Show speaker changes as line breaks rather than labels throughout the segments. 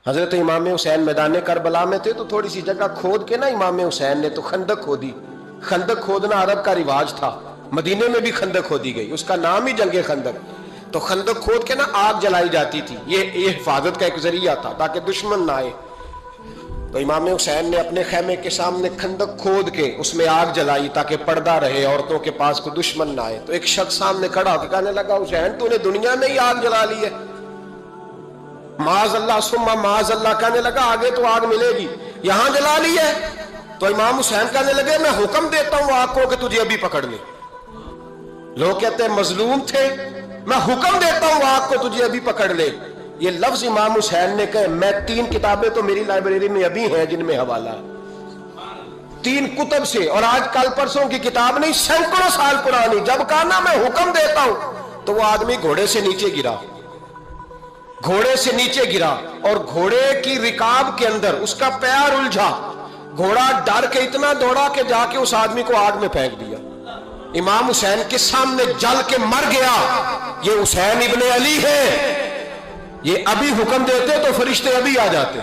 حضرت امام حسین میدان کربلا میں تھے تو تھوڑی سی جگہ کھود کے نا امام حسین نے تو خندق کھودی. خندق کھودنا عرب کا رواج تھا، مدینے میں بھی خندق کھودی گئی، اس کا نام ہی جنگ خندق. تو خندق کھود کے نا آگ جلائی جاتی تھی، یہ حفاظت کا ایک ذریعہ تھا تاکہ دشمن نہ آئے. تو امام حسین نے اپنے خیمے کے سامنے خندق کھود کے اس میں آگ جلائی تاکہ پردہ رہے، عورتوں کے پاس کوئی دشمن نہ آئے. تو ایک شخص سامنے کھڑا ہو کے کہنے لگا حسین تو نے دنیا میں ہی آگ جلا لی ہے. معاذ اللہ ثم معاذ اللہ، کہنے لگا آگے تو آگ ملے گی، یہاں جلا لی ہے. تو امام حسین کہنے لگے میں حکم دیتا ہوں آگ کو کہ تجھے ابھی پکڑ لے. لوگ کہتے ہیں مظلوم تھے، میں حکم دیتا ہوں آگ کو تجھے ابھی پکڑ لے. یہ لفظ امام حسین نے کہے. میں 3 کتابیں تو میری لائبریری میں ابھی ہیں جن میں حوالہ ہے، 3 کتب سے، اور آج کل پرسوں کی کتاب نہیں، سینکڑوں سال پرانی. جب کہا نا میں حکم دیتا ہوں تو وہ آدمی گھوڑے سے نیچے گرا، گھوڑے سے نیچے گرا اور گھوڑے کی رکاب کے اندر اس کا پیر الجھا. گھوڑا ڈر کے اتنا دوڑا کہ جا کے اس آدمی کو آگ میں پھینک دیا. امام حسین کے سامنے جل کے مر گیا. یہ حسین ابن علی ہے، یہ ابھی حکم دیتے تو فرشتے ابھی آ جاتے،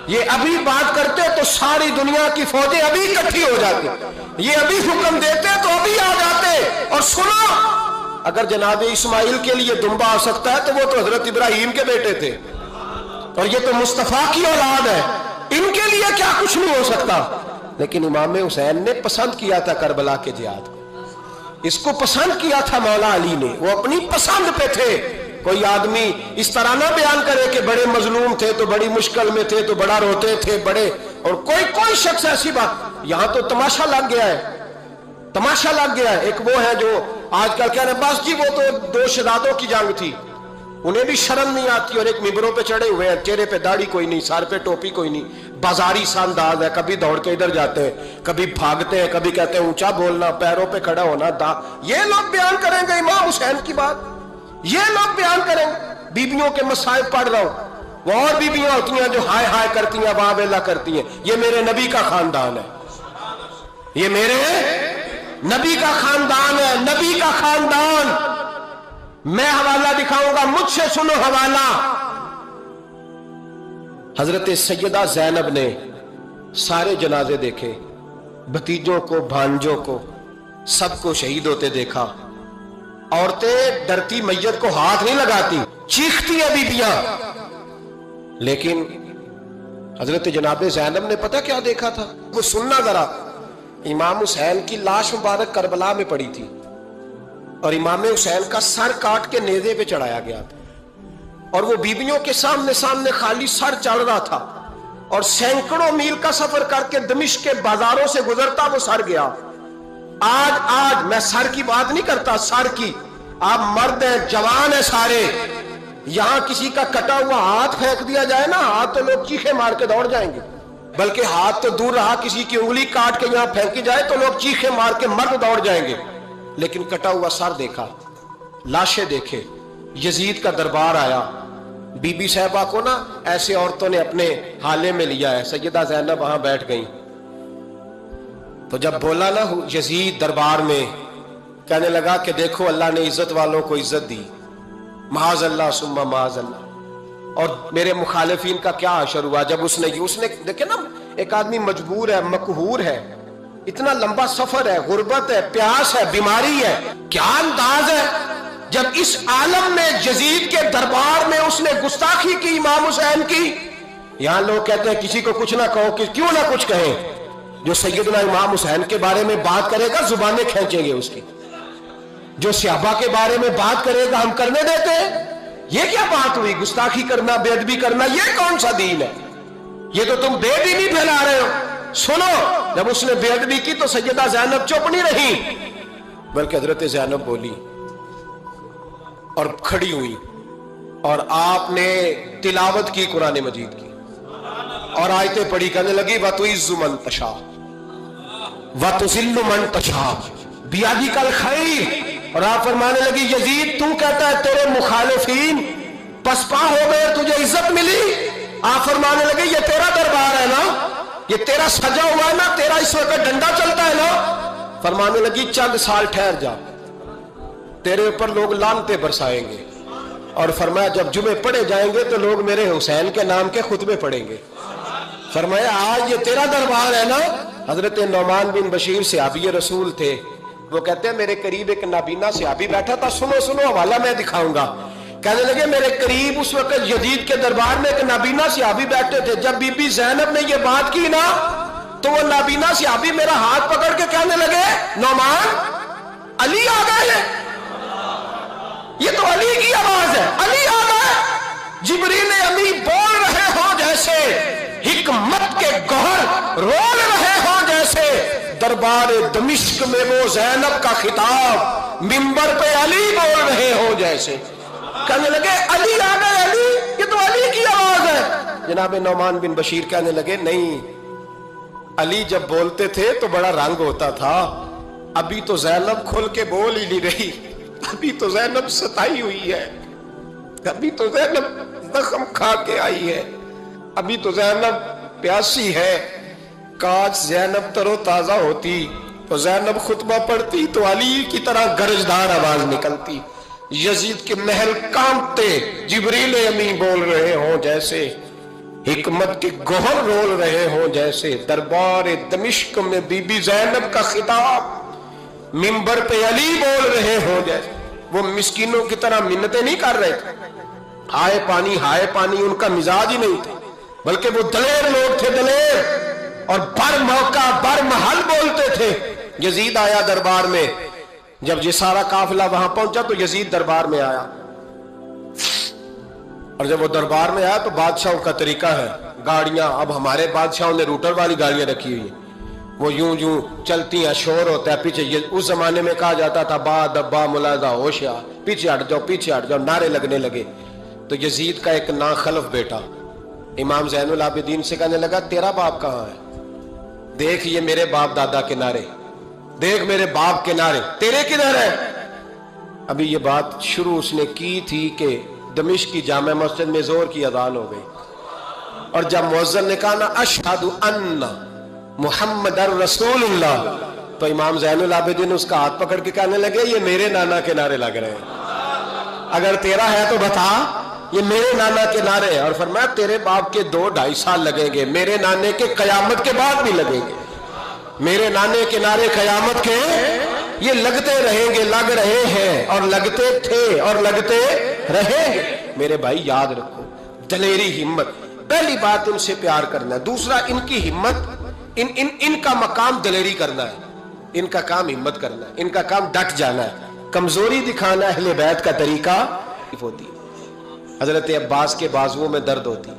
یہ ابھی بات کرتے تو ساری دنیا کی فوجیں ابھی اکٹھی ہو جاتی، یہ ابھی حکم دیتے تو ابھی آ جاتے. اور سنو، اگر جناب اسماعیل کے لیے دمبا آ سکتا ہے تو وہ تو حضرت ابراہیم کے بیٹے تھے، اور یہ تو مصطفیٰ کی اولاد ہے، ان کے لیے کیا کچھ نہیں ہو سکتا. لیکن امام حسین نے پسند کیا تھا کربلا کے جہاد کو، اس کو پسند کیا تھا مولا علی نے، وہ اپنی پسند پہ تھے. کوئی آدمی اس طرح نہ بیان کرے کہ بڑے مظلوم تھے تو بڑی مشکل میں تھے تو بڑا روتے تھے بڑے، اور کوئی شخص ایسی بات. یہاں تو تماشا لگ گیا ہے، تماشا لگ گیا ہے. ایک وہ ہے جو آج کل کہہ رہے ہیں بس جی وہ تو 2 شہزادوں کی جنگ تھی، انہیں بھی شرم نہیں آتی، اور ایک ممبروں پہ چڑھے ہوئے ہیں، چہرے پہ داڑھی کوئی نہیں، سر پہ ٹوپی کوئی نہیں، بازاری سا انداز ہے، کبھی دوڑ کے ادھر جاتے ہیں، کبھی بھاگتے ہیں، کبھی کہتے ہیں اونچا بولنا، پیروں پہ کھڑا ہونا. یہ لوگ بیان کریں گے امام حسین کی بات، یہ لوگ بیان کریں گے. بیبیوں کے مصائب پڑھ رہا ہوں، وہ اور بیبیاں ہوتی ہیں جو ہائے ہائے کرتی ہیں، واہ ویلا کرتی ہیں. یہ میرے نبی کا خاندان ہے، یہ میرے نبی کا خاندان ہے، نبی کا خاندان. میں حوالہ دکھاؤں گا، مجھ سے سنو حوالہ. حضرت سیدہ زینب نے سارے جنازے دیکھے، بھتیجوں کو، بھانجوں کو، سب کو شہید ہوتے دیکھا. عورتیں ڈرتی میت کو ہاتھ نہیں لگاتی، چیختی ہیں بیبیاں. لیکن حضرت جناب زینب نے پتہ کیا دیکھا تھا؟ وہ سننا ذرا. امام حسین کی لاش مبارک کربلا میں پڑی تھی، اور امام حسین کا سر کاٹ کے نیزے پہ چڑھایا گیا تھا، اور وہ بیبیوں کے سامنے خالی سر چڑھ رہا تھا، اور سینکڑوں میل کا سفر کر کے دمشق کے بازاروں سے گزرتا وہ سر گیا. آج میں سر کی بات نہیں کرتا، سر کی. آپ مرد ہیں، جوان ہیں سارے، یہاں کسی کا کٹا ہوا ہاتھ پھینک دیا جائے نا، ہاتھ تو لوگ چیخے مار کے دوڑ جائیں گے، بلکہ ہاتھ تو دور رہا، کسی کی انگلی کاٹ کے یہاں پھینکی جائے تو لوگ چیخے مار کے مرد دوڑ جائیں گے. لیکن کٹا ہوا سر دیکھا، لاشیں دیکھے. یزید کا دربار آیا، بی بی صاحبہ کو نا ایسے عورتوں نے اپنے حالے میں لیا ہے. سیدہ زینب وہاں بیٹھ گئیں. تو جب بولا نا یزید دربار میں، کہنے لگا کہ دیکھو اللہ نے عزت والوں کو عزت دی، معاذ اللہ ثم معاذ اللہ. اور میرے مخالفین کا کیا حشر ہوا جب اس نے دیکھے نا، ایک آدمی مجبور ہے، مقہور ہے، اتنا لمبا سفر ہے، غربت ہے، پیاس ہے، بیماری ہے، کیا انداز ہے جب اس عالم میں یزید کے دربار میں اس نے گستاخی کی امام حسین کی. یہاں لوگ کہتے ہیں کسی کو کچھ نہ کہو، کہ کیوں نہ کچھ کہیں. جو سیدنا امام حسین کے بارے میں بات کرے گا زبانیں کھینچیں گے اس کی، جو صحابہ کے بارے میں بات کرے گا ہم کرنے دیتے ہیں. یہ کیا بات ہوئی؟ گستاخی کرنا، بے ادبی کرنا، یہ کون سا دین ہے؟ یہ تو تم بے دینی پھیلا رہے ہو. سنو، جب اس نے بے ادبی کی تو سیدہ زینب چپ نہیں رہی، بلکہ حضرت زینب بولی اور کھڑی ہوئی، اور آپ نے تلاوت کی قرآن مجید کی، اور آیتیں پڑھی، کہنے لگی وَتُعِزُّ مَن تَشَاءُ وَتُذِلُّ مَن تَشَاءُ بِیَدِکَ الْخَیْرُ. اور آپ فرمانے لگی یزید تو کہتا ہے تیرے مخالفین پسپا ہو گئے، تجھے عزت ملی. آپ فرمانے لگے یہ تیرا دربار ہے نا، یہ تیرا سجا ہوا ہے نا، تیرا اس وقت ڈنڈا چلتا ہے نا. فرمانے لگی چند سال ٹھہر جا، تیرے اوپر لوگ لعنتیں برسائیں گے، اور فرمایا جب جمعے پڑھے جائیں گے تو لوگ میرے حسین کے نام کے خطبے پڑھیں گے. فرمایا آج یہ تیرا دربار ہے نا. حضرت نعمان بن بشیر صحابی رسول تھے. وہ کہتے ہیں میرے قریب ایک نابینا صحابی بیٹھا تھا. سنو سنو حوالہ میں دکھاؤں گا. کہنے لگے میرے قریب اس وقت یزید کے دربار میں ایک نابینا صحابی بیٹھے تھے. جب بی بی زینب نے یہ بات کی نا تو وہ نابینا صحابی میرا ہاتھ پکڑ کے کہنے لگے نعمان علی آ گئے ہیں. یہ تو علی کی آواز ہے. علی آ گئے. جبریل امی بول رہے ہوں جیسے, حکمت کے گوہر رول رہے ہوں جیسے, دربار دمشق میں وہ زینب کا خطاب منبر پہ علی بول رہے ہوں جیسے. کہنے لگے علی آ گئے. علی, یہ تو علی کی آواز ہے. جناب نعمان بن بشیر کہنے لگے نہیں, علی جب بولتے تھے تو بڑا رنگ ہوتا تھا. ابھی تو زینب کھل کے بول ہی نہیں رہی. ابھی تو زینب ستائی ہوئی ہے. ابھی تو زینب زخم کھا کے آئی ہے. ابھی تو زینب پیاسی ہے. کاش زینب تر و تازہ ہوتی تو زینب خطبہ پڑھتی تو علی کی طرح گرجدار آواز نکلتی. یزید کے محل کانپتے, جبریل امی بول رہے ہوں جیسے, حکمت کے گوہر رول رہے ہوں جیسے, دربار دمشق میں بی بی زینب کا خطاب منبر پہ علی بول رہے ہوں جیسے. وہ مسکینوں کی طرح منتیں نہیں کر رہے تھے. ہائے پانی ان کا مزاج ہی نہیں تھا, بلکہ وہ دلیر لوگ تھے, دلیر, اور بر موقع بر محل بولتے تھے. یزید آیا دربار میں. جب یہ سارا قافلہ وہاں پہنچا تو یزید دربار میں آیا, اور جب وہ دربار میں آیا تو بادشاہوں کا طریقہ ہے, گاڑیاں, اب ہمارے بادشاہوں نے روٹر والی گاڑیاں رکھی ہوئی ہیں, وہ یوں چلتی ہیں, شور ہوتا ہے پیچھے. اس زمانے میں کہا جاتا تھا با دبا ملاحظہ ہوشیا, پیچھے ہٹ جاؤ, نعرے لگنے لگے. تو یزید کا ایک ناخلف بیٹا امام زین العابدین سے کہنے لگا تیرا باپ کہاں ہے؟ دیکھ یہ میرے باپ دادا کے نعرے, دیکھ میرے باپ کے نعرے, تیرے کدھر ہے؟ ابھی یہ بات شروع اس نے کی تھی کہ دمشق کی جامع مسجد میں زور کی اذان ہو گئی, اور جب مؤذن نے کہا نا اشہد ان محمد رسول اللہ, تو امام زین العابدین اس کا ہاتھ پکڑ کے کہنے لگے یہ میرے نانا کے نعرے لگ رہے ہیں, اگر تیرا ہے تو بتا, یہ میرے نانا کے نعرے ہیں. اور فرمایا تیرے باپ کے 2-2.5 سال لگیں گے, میرے نانے کے قیامت کے بعد بھی لگیں گے. میرے نانے کے نعرے قیامت کے یہ لگتے رہیں گے, لگ رہے ہیں, اور لگتے تھے اور لگتے رہیں گے. میرے بھائی یاد رکھو, دلیری, ہمت, پہلی بات ان سے پیار کرنا ہے. دوسرا ان کی ہمت, ان کا مقام دلیری کرنا ہے, ان کا کام ہمت کرنا ہے, ان کا کام ڈٹ جانا ہے. کمزوری دکھانا اہل بیت کا طریقہ ہوتی ہے. حضرت عباس کے بازوؤں میں درد ہوتی,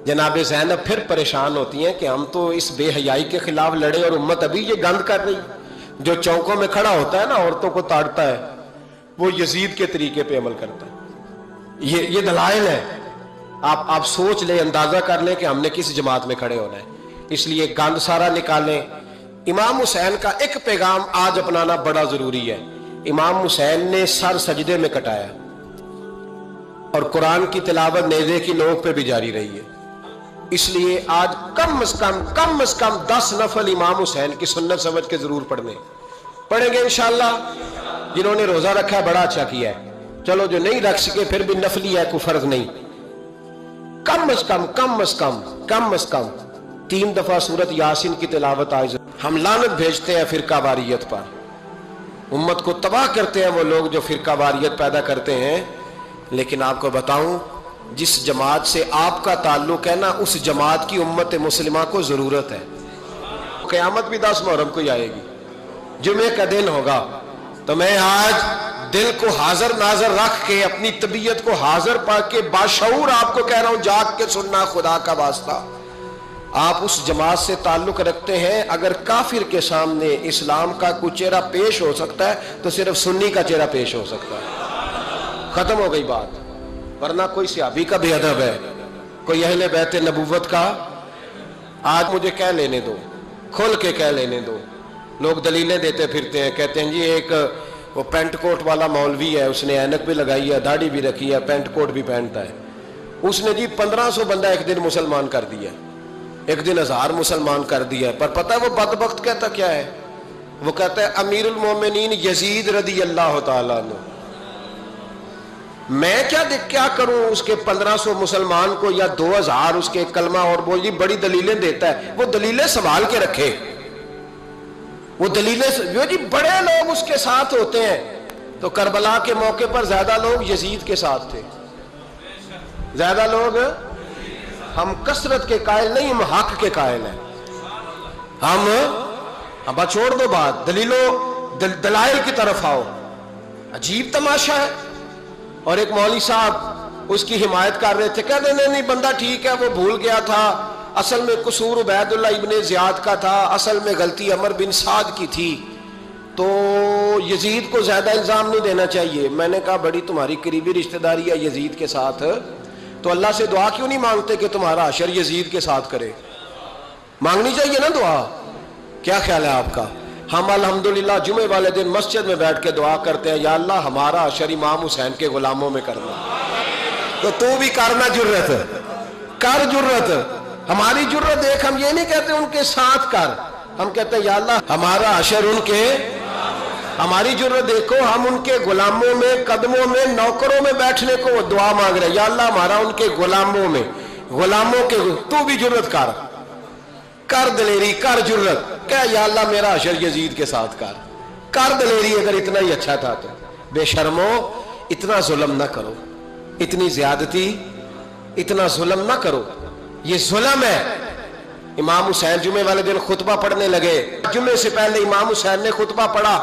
جناب زینب پھر پریشان ہوتی ہیں کہ ہم تو اس بے حیائی کے خلاف لڑے اور امت ابھی یہ گند کر رہی. جو چوکوں میں کھڑا ہوتا ہے نا عورتوں کو تاڑتا ہے, وہ یزید کے طریقے پہ عمل کرتا ہے. یہ دلائل ہے, آپ سوچ لیں, اندازہ کر لیں کہ ہم نے کس جماعت میں کھڑے ہونا ہے. اس لیے گند سارا نکالیں. امام حسین کا ایک پیغام آج اپنانا بڑا ضروری ہے. امام حسین نے سر سجدے میں کٹایا, اور قرآن کی تلاوت نیزے کی نوک پہ بھی جاری رہی ہے. اس لیے آج کم از کم 10 نفل امام حسین کی سنت سمجھ کے ضرور پڑھیں گے انشاءاللہ. جنہوں نے روزہ رکھا ہے بڑا اچھا کیا ہے, چلو جو نہیں رکھ سکے پھر بھی نفلی ہے, کوئی فرض نہیں. کم از کم 3 دفعہ سورت یاسین کی تلاوت آج. ہم لعنت بھیجتے ہیں فرقہ واریت پر, امت کو تباہ کرتے ہیں وہ لوگ جو فرقہ واریت پیدا کرتے ہیں. لیکن آپ کو بتاؤں, جس جماعت سے آپ کا تعلق ہے نا, اس جماعت کی امت مسلمہ کو ضرورت ہے. قیامت بھی 10 محرم کو ہی آئے گی, جمعے کا دن ہوگا. تو میں آج دل کو حاضر ناظر رکھ کے, اپنی طبیعت کو حاضر پا کے باشعور آپ کو کہہ رہا ہوں, جاگ کے سننا خدا کا واسطہ. آپ اس جماعت سے تعلق رکھتے ہیں, اگر کافر کے سامنے اسلام کا کوئی چہرہ پیش ہو سکتا ہے تو صرف سنی کا چہرہ پیش ہو سکتا ہے. ختم ہو گئی بات. ورنہ کوئی صحابی کا بے ادب ہے, کوئی اہل بیت نبوت کا, آج مجھے کہہ لینے دو, کھل کے کہہ لینے دو. لوگ دلیلیں دیتے پھرتے ہیں, کہتے ہیں جی ایک وہ پینٹ کوٹ والا مولوی ہے, اس نے اینک بھی لگائی ہے, داڑھی بھی رکھی ہے, پینٹ کوٹ بھی پہنتا ہے, اس نے جی 1500 بندہ ایک دن مسلمان کر دیا, ایک دن 1000 مسلمان کر دیا. پر پتہ ہے وہ بدبخت کہتا کیا ہے؟ وہ کہتا ہے امیر المومنین یزید رضی اللہ تعالیٰ عنہ. میں کیا کروں اس کے 1500 مسلمان کو یا 2000 اس کے کلمہ اور بول جی بڑی دلیلیں دیتا ہے، وہ دلیلیں سنبھال کے رکھے، وہ دلیلیں جو جی بڑے لوگ اس کے ساتھ ہوتے ہیں۔ تو کربلا کے موقع پر زیادہ لوگ یزید کے ساتھ تھے، زیادہ لوگ، ہم کثرت کے قائل نہیں، ہم حق کے قائل ہیں۔ ہم اب چھوڑ دو بات، دلائل کی طرف آؤ۔ عجیب تماشا ہے۔ اور ایک مولوی صاحب اس کی حمایت کر رہے تھے، کہتے نہیں بندہ ٹھیک ہے، وہ بھول گیا تھا، اصل میں قصور عبید اللہ ابن زیاد کا تھا، اصل میں غلطی عمر بن سعد کی تھی، تو یزید کو زیادہ الزام نہیں دینا چاہیے۔ میں نے کہا بڑی تمہاری قریبی رشتہ داری ہے یزید کے ساتھ، تو اللہ سے دعا کیوں نہیں مانگتے کہ تمہارا حشر یزید کے ساتھ کرے؟ مانگنی چاہیے نا دعا۔ کیا خیال ہے آپ کا؟ ہم الحمدللہ جمعے والے دن مسجد میں بیٹھ کے دعا کرتے ہیں، یا اللہ ہمارا حشر امام حسین کے غلاموں میں کرنا۔ تو بھی کرنا، جرت کر، جرت ہماری جرت دیکھ، ہم یہ نہیں کہتے ان کے ساتھ کر، ہم کہتے ہیں یا اللہ ہمارا حشر ان کے، ہماری جرت دیکھو، ہم ان کے غلاموں میں، قدموں میں، نوکروں میں بیٹھنے کو وہ دعا مانگ رہے ہیں، یا اللہ ہمارا ان کے غلاموں میں، غلاموں کے، تو بھی جرت کر دلیری، کر جرت، کہ یا اللہ میرا حشر یزید کے ساتھ کر دلیری، اگر اتنا ہی اچھا تھا تو۔ بے شرمو، اتنا ظلم نہ کرو، اتنی زیادتی، اتنا ظلم نہ کرو، یہ ظلم ہے۔ امام حسین جمعے والے دن خطبہ پڑھنے لگے، جمعے سے پہلے امام حسین نے خطبہ پڑھا،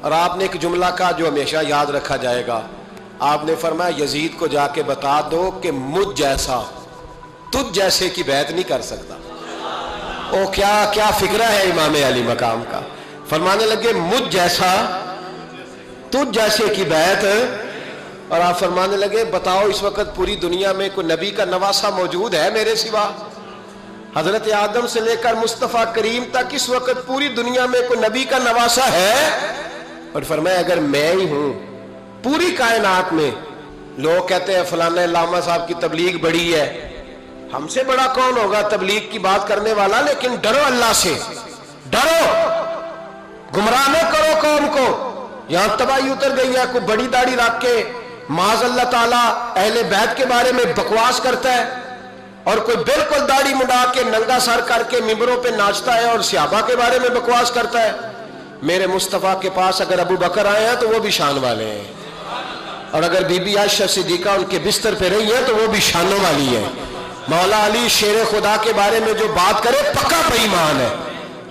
اور آپ نے ایک جملہ کہا جو ہمیشہ یاد رکھا جائے گا۔ آپ نے فرمایا یزید کو جا کے بتا دو کہ مجھ جیسا تجھ جیسے کی بیعت نہیں کر سکتا۔ او کیا فکرہ ہے امام علی مقام کا۔ فرمانے لگے مجھ جیسا تجھ جیسے کی بیعت، اور آپ فرمانے لگے بتاؤ اس وقت پوری دنیا میں کوئی نبی کا نواسہ موجود ہے میرے سوا؟ حضرت آدم سے لے کر مصطفیٰ کریم تک اس وقت پوری دنیا میں کوئی نبی کا نواسہ ہے؟ اور فرمایا اگر میں ہی ہوں پوری کائنات میں، لوگ کہتے ہیں فلانا علامہ صاحب کی تبلیغ بڑی ہے، ہم سے بڑا کون ہوگا تبلیغ کی بات کرنے والا؟ لیکن ڈرو اللہ سے، ڈرو، گمراہ نہ کرو قوم کو۔ یہاں تباہی اتر گئی ہے، کوئی بڑی داڑھی رکھ کے معاذ اللہ تعالیٰ اہل بیت کے بارے میں بکواس کرتا ہے، اور کوئی بالکل داڑھی مڈا کے ننگا سر کر کے ممبروں پہ ناچتا ہے اور صحابہ کے بارے میں بکواس کرتا ہے۔ میرے مصطفیٰ کے پاس اگر ابو بکر آئے ہیں تو وہ بھی شان والے ہیں، اور اگر بی بی عائشہ صدیقہ ان کے بستر پہ رہی ہے تو وہ بھی شانوں والی ہے۔ مولا علی شیر خدا کے بارے میں جو بات کرے پکا بے ایمان ہے۔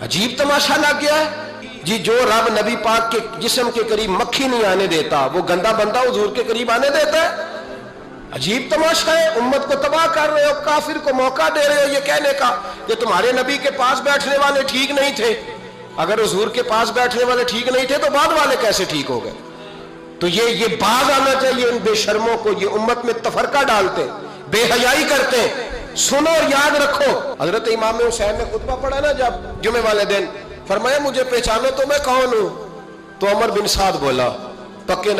عجیب تماشا لگ گیا ہے جی، جو رب نبی پاک کے جسم کے قریب مکھی نہیں آنے دیتا، وہ گندا بندہ حضور کے قریب آنے دیتا ہے؟ عجیب تماشا ہے، امت کو تباہ کر رہے ہو، کافر کو موقع دے رہے ہو یہ کہنے کا کہ تمہارے نبی کے پاس بیٹھنے والے ٹھیک نہیں تھے۔ اگر حضور کے پاس بیٹھنے والے ٹھیک نہیں تھے تو بعد والے کیسے ٹھیک ہو گئے؟ تو یہ باز آنا چاہیے ان بے شرموں کو، یہ امت میں تفرقہ ڈالتے، بے حیائی کرتے۔ سنو اور یاد رکھو، حضرت امام حسین نے خطبہ پڑھا نا جب جمعے والے دن، فرمایا مجھے پہچانو تو میں کون ہوں؟ تو عمر بن سعد بولا، پکے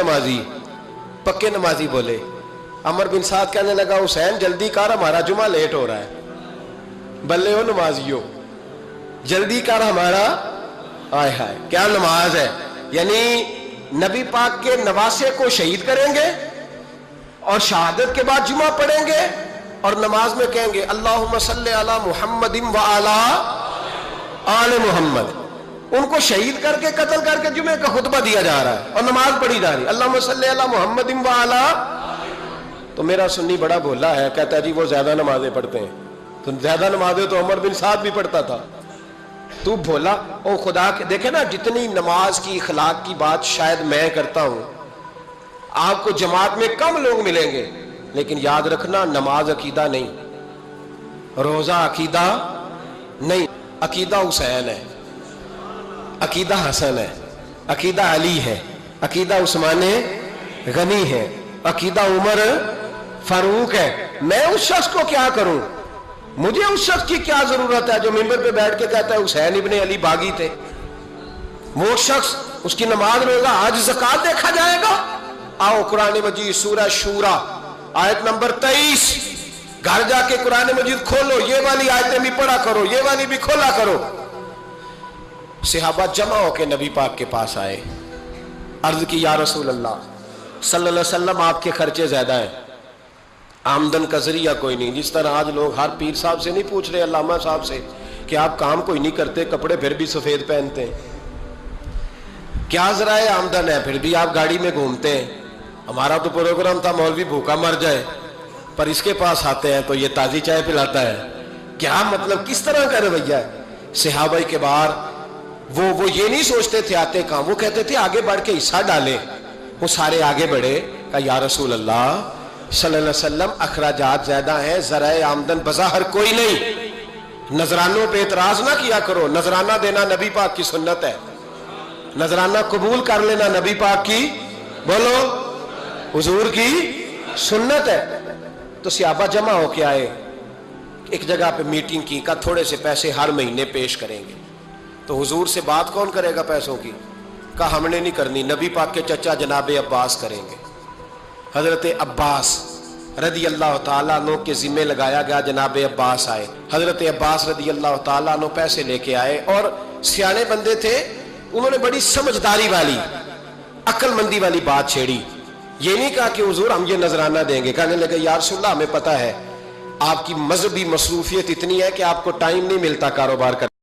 نمازی بولے۔ عمر بن سعد کہنے لگا حسین جلدی کر، ہمارا جمعہ لیٹ ہو رہا ہے۔ بلے ہو نمازیو، جلدی کر ہمارا، آئے ہائے کیا نماز ہے! یعنی نبی پاک کے نواسے کو شہید کریں گے اور شہادت کے بعد جمعہ پڑھیں گے اور نماز میں کہیں گے اللہم صلی علی محمد وعلی آل محمد۔ ان کو شہید کر کے قتل کر کے جمعے کا خطبہ دیا جا رہا ہے اور نماز پڑھی جا رہی ہے اللہم صلی علی محمد وعلی۔ تو میرا سنی بڑا بھولا ہے، کہتا ہے جی وہ زیادہ نمازیں پڑھتے ہیں۔ تو زیادہ نمازیں تو عمر بن سعد بھی پڑھتا تھا، تو بھولا۔ او خدا کے دیکھیں نا، جتنی نماز کی اخلاق کی بات شاید میں کرتا ہوں، آپ کو جماعت میں کم لوگ ملیں گے، لیکن یاد رکھنا نماز عقیدہ نہیں، روزہ عقیدہ نہیں، عقیدہ حسین ہے، عقیدہ حسن ہے، عقیدہ علی ہے، عقیدہ عثمان غنی ہے، عقیدہ عمر فاروق ہے۔ میں اس شخص کو کیا کروں؟ مجھے اس شخص کی کیا ضرورت ہے جو ممبر پہ بیٹھ کے کہتا ہے حسین ابن علی باغی تھے؟ وہ شخص، اس کی نماز روزہ حج زکات دیکھا جائے گا؟ آؤ قرآن مجید سورہ شورا آیت نمبر 23، گھر جا کے قرآن مجید کھولو، یہ والی آیتیں بھی پڑھا کرو، یہ والی بھی کھولا کرو۔ صحابہ جمع ہو کے نبی پاک کے پاس آئے، عرض کی یا رسول اللہ صلی اللہ علیہ وسلم آپ کے خرچے زیادہ ہیں، آمدن کا ذریعہ کوئی نہیں. جس طرح آج لوگ ہر پیر صاحب سے نہیں پوچھ رہے، علامہ صاحب سے، کہ آپ کام کوئی نہیں کرتے، کپڑے پھر بھی سفید پہنتے ہیں، کیا ذرائع آمدن ہے، پھر بھی آپ گاڑی میں گھومتے ہیں. ہمارا تو پروگرام تھا مولوی بھوکا مر جائے، پر اس کے پاس آتے ہیں تو یہ تازی چائے پلاتا ہے. کیا مطلب، کس طرح کا رویہ ہے؟ صحابہ کے بار وہ یہ نہیں سوچتے تھے آتے کہاں، وہ کہتے تھے آگے بڑھ کے حصہ ڈالیں. وہ سارے آگے بڑھے، کہا یا رسول اللہ صلی اللہ علیہ وسلم اخراجات زیادہ ہیں، ذرائع آمدن بظاہر کوئی نہیں، نذرانوں پہ اعتراض نہ کیا کرو. نذرانہ دینا نبی پاک کی سنت ہے، نذرانہ قبول کر لینا نبی پاک کی، بولو، حضور کی سنت ہے. تو صحابہ جمع ہو کے آئے، ایک جگہ پہ میٹنگ کی، کہا تھوڑے سے پیسے ہر مہینے پیش کریں گے. تو حضور سے بات کون کرے گا پیسوں کی؟ کہا ہم نے نہیں کرنی، نبی پاک کے چچا جناب عباس کریں گے. حضرت عباس رضی اللہ تعالیٰ عنہ کے ذمہ لگایا گیا. جناب عباس آئے، حضرت عباس رضی اللہ تعالیٰ عنہ پیسے لے کے آئے، اور سیانے بندے تھے، انہوں نے بڑی سمجھداری والی، عقل مندی والی بات چھیڑی. یہ نہیں کہا کہ حضور ہم یہ نذرانہ دیں گے، کہنے لگے یا رسول اللہ ہمیں پتہ ہے آپ کی مذہبی مصروفیت اتنی ہے کہ آپ کو ٹائم نہیں ملتا کاروبار کرنے